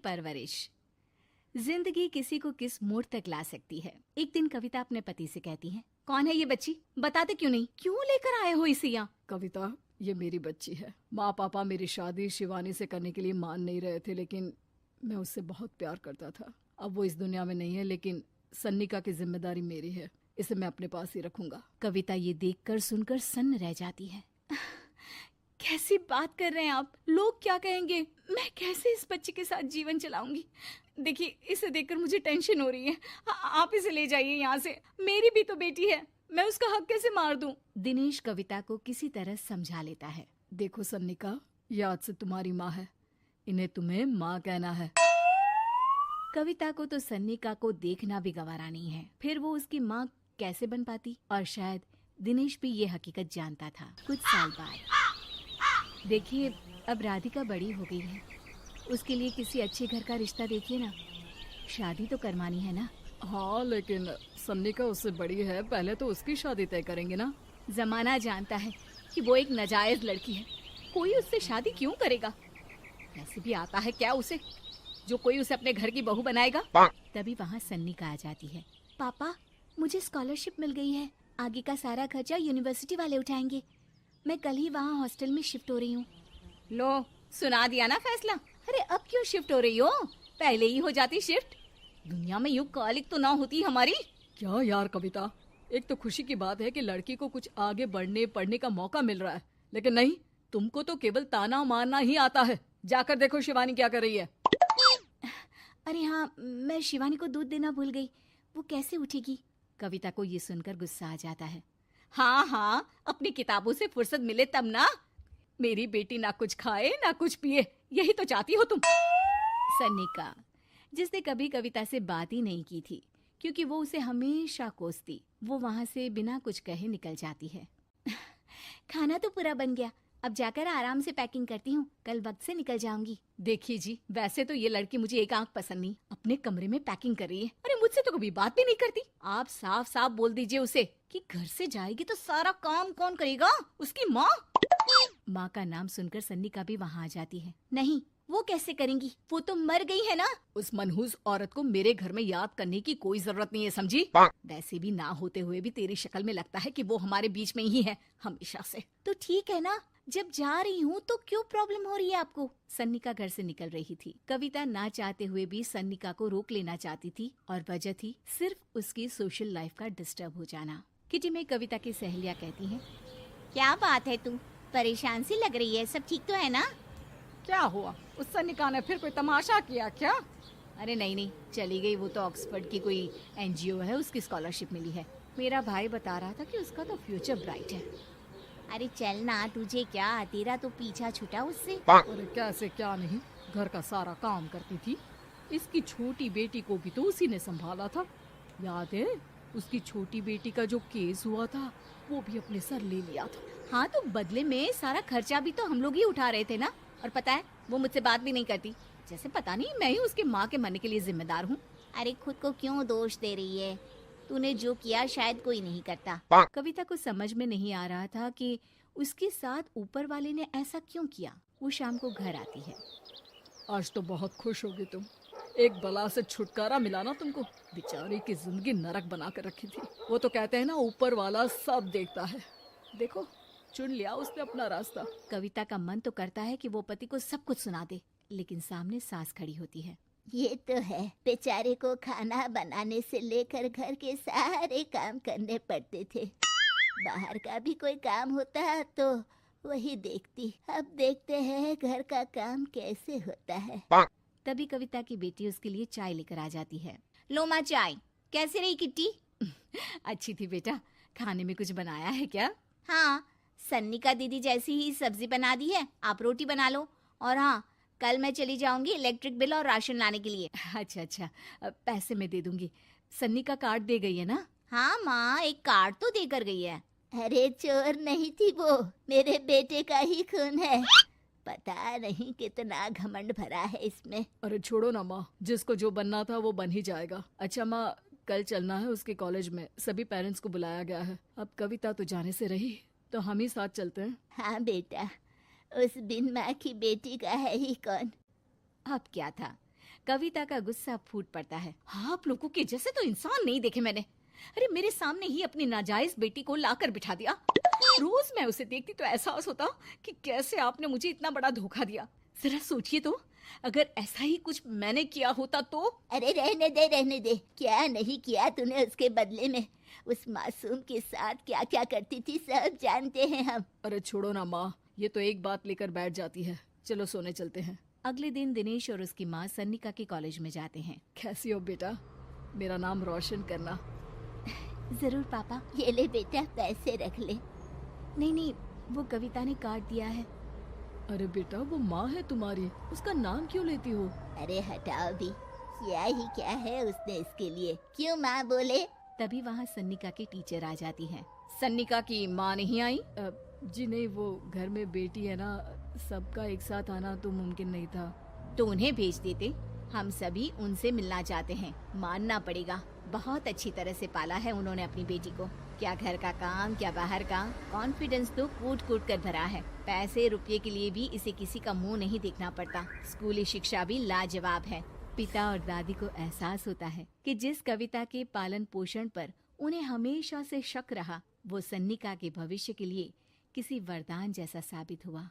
परवरिश। जिंदगी किसी को किस मोड़ तक ला सकती है। एक दिन कविता अपने पति से कहती है, कौन है ये बच्ची, बताते क्यों नहीं, क्यों लेकर आए हो इसे यहाँ? कविता, ये मेरी बच्ची है। माँ पापा मेरी शादी शिवानी से करने के लिए मान नहीं रहे थे, लेकिन मैं उससे बहुत प्यार करता था। अब वो इस दुनिया में नहीं है, लेकिन सन्निका की जिम्मेदारी मेरी है। इसे मैं अपने पास ही रखूंगा। कविता ये देखकर सुनकर सन्न रह जाती है। कैसी बात कर रहे हैं आप? लोग क्या कहेंगे? मैं कैसे इस बच्चे के साथ जीवन चलाऊंगी? देखिए, इसे देखकर मुझे टेंशन हो रही है। आप इसे ले जाइए यहाँ से। मेरी भी तो बेटी है, मैं उसका हक कैसे मार दूं? दिनेश कविता को किसी तरह समझा लेता है। देखो सन्निका, ये आज से तुम्हारी माँ है, इन्हें तुम्हें माँ कहना है। कविता को तो सन्निका को देखना भी गवारा नहीं है, फिर वो उसकी माँ कैसे बन पाती? और शायद दिनेश भी ये हकीकत जानता था। कुछ साल बाद देखिए, अब राधिका बड़ी हो गई है, उसके लिए किसी अच्छे घर का रिश्ता देखिए ना। शादी तो करवानी है ना? हाँ, लेकिन सन्निका उससे बड़ी है, पहले तो उसकी शादी तय करेंगे ना। जमाना जानता है कि वो एक नाजायज लड़की है, कोई उससे शादी क्यों करेगा? वैसे भी आता है क्या उसे, जो कोई उसे अपने घर की बहू बनाएगा? तभी वहाँ सन्निका आ जाती है। पापा, मुझे स्कॉलरशिप मिल गई है, आगे का सारा खर्चा यूनिवर्सिटी वाले उठाएंगे। मैं कल ही वहाँ हॉस्टल में शिफ्ट हो रही हूँ। लो, सुना दिया ना फैसला। अरे अब क्यों शिफ्ट हो रही हो? पहले ही हो जाती शिफ्ट। दुनिया में यूं कालिक तो ना होती हमारी। क्या यार कविता, एक तो खुशी की बात है कि लड़की को कुछ आगे बढ़ने पढ़ने का मौका मिल रहा है, लेकिन नहीं, तुमको तो केवल ताना मारना ही आता है। जाकर देखो शिवानी क्या कर रही है। अरे हाँ, मैं शिवानी को दूध देना भूल गई, वो कैसे उठेगी? कविता को ये सुनकर गुस्सा आ जाता है। हाँ हाँ, अपनी किताबों से फुर्सत मिले तब ना। मेरी बेटी ना कुछ खाए ना कुछ पिए, यही तो चाहती हो तुम। सन्निका, जिसने कभी कविता से बात ही नहीं की थी, क्योंकि वो उसे हमेशा कोसती, वो वहां से बिना कुछ कहे निकल जाती है। खाना तो पूरा बन गया, अब जाकर आराम से पैकिंग करती हूँ, कल वक्त से निकल जाऊंगी। देखिए जी, वैसे तो ये लड़की मुझे एक आंख पसंद नहीं, अपने कमरे में पैकिंग कर रही है। अरे मुझसे तो कभी बात भी नहीं करती। आप साफ साफ बोल दीजिए उसे कि घर से जाएगी तो सारा काम कौन करेगा? उसकी माँ। माँ का नाम सुनकर सन्निका भी वहाँ आ जाती है। नहीं, वो कैसे करेंगी, वो तो मर गई है ना। उस मनहूस औरत को मेरे घर में याद करने की कोई जरूरत नहीं है, समझी? वैसे भी ना होते हुए भी तेरी शक्ल में लगता है कि वो हमारे बीच में ही है हमेशा से। तो ठीक है ना, जब जा रही हूँ तो क्यों प्रॉब्लम हो रही है आपको? सन्निका घर से निकल रही थी। कविता ना चाहते हुए भी सन्निका को रोक लेना चाहती थी, और वजह थी सिर्फ उसकी सोशल लाइफ का डिस्टर्ब हो जाना। किटी में कविता की सहेलियाँ कहती हैं, क्या बात है, तू परेशान सी लग रही है, सब ठीक तो है ना? क्या हुआ, उस सन्निका ने फिर कोई तमाशा किया क्या? अरे नहीं नहीं, चली गई, वो तो ऑक्सफोर्ड की कोई एनजीओ है, उसकी स्कॉलरशिप मिली है। मेरा भाई बता रहा था कि उसका तो फ्यूचर ब्राइट है। अरे चल ना, तुझे क्या, तेरा तो पीछा छूटा उससे। अरे कैसे क्या नहीं, घर का सारा काम करती थी। इसकी छोटी बेटी को भी तो उसी ने संभाला था, याद है? उसकी छोटी बेटी का जो केस हुआ था, वो भी अपने सर ले लिया था। हाँ, तो बदले में सारा खर्चा भी तो हम लोग ही उठा रहे थे ना। और पता है, वो मुझसे बात भी नहीं करती, जैसे पता नहीं मैं ही उसके माँ के मरने के लिए जिम्मेदार हूँ। अरे खुद को क्यों दोष दे रही है? तूने जो किया शायद कोई नहीं करता। कविता को समझ में नहीं आ रहा था कि उसके साथ ऊपर वाले ने ऐसा क्यों किया। वो शाम को घर आती है। आज तो बहुत खुश होगी तुम, एक बला से छुटकारा मिला ना तुमको। बेचारी की जिंदगी नरक बना कर रखी थी। वो तो कहते हैं ना, ऊपर वाला सब देखता है। देखो, चुन लिया उसने अपना रास्ता। कविता का मन तो करता है कि वो पति को सब कुछ सुना दे, लेकिन सामने सास खड़ी होती है। ये तो है, बेचारे को खाना बनाने से लेकर घर के सारे काम करने पड़ते थे। बाहर का भी कोई काम होता तो वही देखती। अब देखते हैं घर का काम कैसे होता है। तभी कविता की बेटी उसके लिए चाय लेकर आ जाती है। लो माँ चाय, कैसे रही किट्टी? अच्छी थी बेटा, खाने में कुछ बनाया है क्या? हाँ, सन्निका दीदी जैसी ही सब्जी बना दी है, आप रोटी बना लो। और हाँ, कल मैं चली जाऊंगी इलेक्ट्रिक बिल और राशन लाने के लिए। अच्छा अच्छा, पैसे मैं दे दूंगी। सन्नी का कार्ड दे गई है ना? हाँ माँ, एक कार्ड तो देकर गई है। अरे चोर नहीं थी वो, मेरे बेटे का ही खून है। पता नहीं कितना घमंड भरा है इसमें। अरे छोड़ो ना माँ, जिसको जो बनना था वो बन ही जाएगा। अच्छा माँ, कल चलना है उसके कॉलेज में, सभी पेरेंट्स को बुलाया गया है। अब कविता तो जाने से रही, तो हम ही साथ चलते हैं। हाँ बेटा, उस बिन माँ की बेटी का है ही कौन। अब क्या था, कविता का गुस्सा फूट पड़ता है। हाँ, आप लोगों के जैसे तो इंसान नहीं देखे मैंने। अरे मेरे सामने ही अपनी नाजायज बेटी को लाकर बिठा दिया। रोज मैं उसे देखती तो एहसास होता कि कैसे आपने मुझे इतना बड़ा धोखा दिया। जरा सोचिए तो, अगर ऐसा ही कुछ मैंने किया होता तो। अरे रहने दे, क्या नहीं किया तूने उसके बदले में। उस मासूम के साथ क्या क्या करती थी सब जानते हैं हम। अरे छोड़ो ना माँ, ये तो एक बात लेकर बैठ जाती है। चलो सोने चलते हैं। अगले दिन दिनेश और उसकी माँ सन्निका के कॉलेज में जाते हैं। कैसी हो बेटा? मेरा नाम रोशन करना। जरूर पापा। ये ले बेटा, पैसे रख ले। नहीं, वो कविता ने काट दिया है। अरे बेटा, वो माँ है तुम्हारी, उसका नाम क्यों लेती हो? अरे हटाओ भी, क्या ही क्या है उसने इसके लिए, क्यों माँ बोले। तभी वहाँ सन्निका की टीचर आ जाती है। सन्निका की माँ नहीं आई? जी नहीं, वो घर में बेटी है ना, सबका एक साथ आना तो मुमकिन नहीं था। तो उन्हें भेज देते। हम सभी उनसे मिलना चाहते हैं। मानना पड़ेगा, बहुत अच्छी तरह से पाला है उन्होंने अपनी बेटी को। क्या घर का काम, क्या बाहर का। कॉन्फिडेंस तो कूट कूट कर भरा है। पैसे रुपये के लिए भी इसे किसी का मुंह नहीं देखना पड़ता। स्कूली शिक्षा भी लाजवाब है। पिता और दादी को एहसास होता है कि जिस कविता के पालन पोषण पर उन्हें हमेशा से शक रहा, वो सन्निका के भविष्य के लिए किसी वरदान जैसा साबित हुआ।